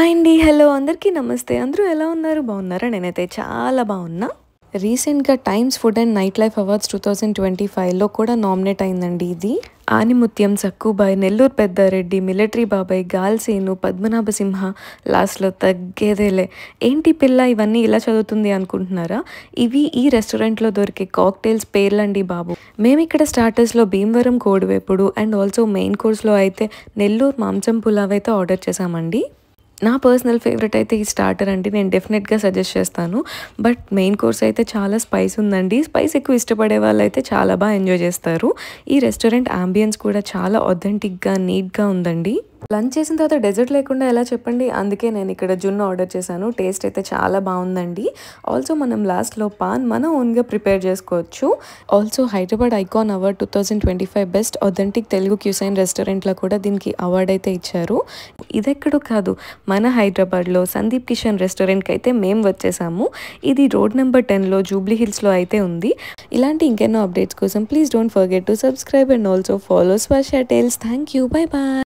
Hi అండి. Hello అందరికీ నమస్తే. అందరూ ఎలా ఉన్నారు? బాగున్నారా? నేనైతే చాలా బాగున్నా. రీసెంట్‌గా Times food and night life awards 2025లో కూడా నామినేట్ అయిందండి ఇది. ఆనిముత్యం, సక్కుబాయ్, నెల్లూరు పెద్దారెడ్డి, మిలిటరీ బాబాయ్, గాల్సేను, పద్మనాభ సింహ, లాస్ట్‌లో తగ్గేదేలే. ఏంటి పిల్ల ఇవన్నీ ఇలా చదువుతుంది అనుకుంటున్నారా? ఇవి ఈ రెస్టారెంట్‌లో దొరికే కాక్టైల్స్ పేర్లండి బాబు. మేమిక్కడ స్టార్టర్స్‌లో భీమవరం కోడివేపుడు అండ్ ఆల్సో మెయిన్ కోర్స్‌లో అయితే నెల్లూరు మాంసం పులావ్ అయితే ఆర్డర్ చేశామండి. నా పర్సనల్ ఫేవరెట్ అయితే ఈ స్టార్టర్ అండి. నేను డెఫినెట్‌గా సజెస్ట్ చేస్తాను. బట్ మెయిన్ కోర్స్ అయితే చాలా స్పైస్ ఉందండి. స్పైస్ ఎక్కువ ఇష్టపడే వాళ్ళైతే చాలా ఎంజాయ్ చేస్తారు. ఈ రెస్టారెంట్ యాంబియన్స్ కూడా చాలా ఆథెంటిక్‌గా, నీట్‌గా ఉందండి. లంచ్ చేసిన తర్వాత డెజర్ట్ లేకుండా ఎలా చెప్పండి? అందుకే నేను ఇక్కడ జున్ను ఆర్డర్ చేశాను. టేస్ట్ అయితే చాలా బాగుందండి. ఆల్సో మనం లాస్ట్‌లో పాన్ మన ఓన్‌గా ప్రిపేర్ చేసుకోవచ్చు. Also Hyderabad icon award 2025 best authentic Telugu cuisine రెస్టారెంట్‌లో కూడా దీనికి అవార్డ్ అయితే ఇచ్చారు. ఇదెక్కడో కాదు, మన హైదరాబాద్లో సందీప్ కిషన్ రెస్టారెంట్కి అయితే మేము వచ్చేసాము. ఇది రోడ్ నెంబర్ 10లో జూబ్లీ హిల్స్లో అయితే ఉంది. ఇలాంటి ఇంకెన్నో అప్డేట్స్ కోసం please don't forget to subscribe and also follow Swasha tales. Thank you. Bye bye.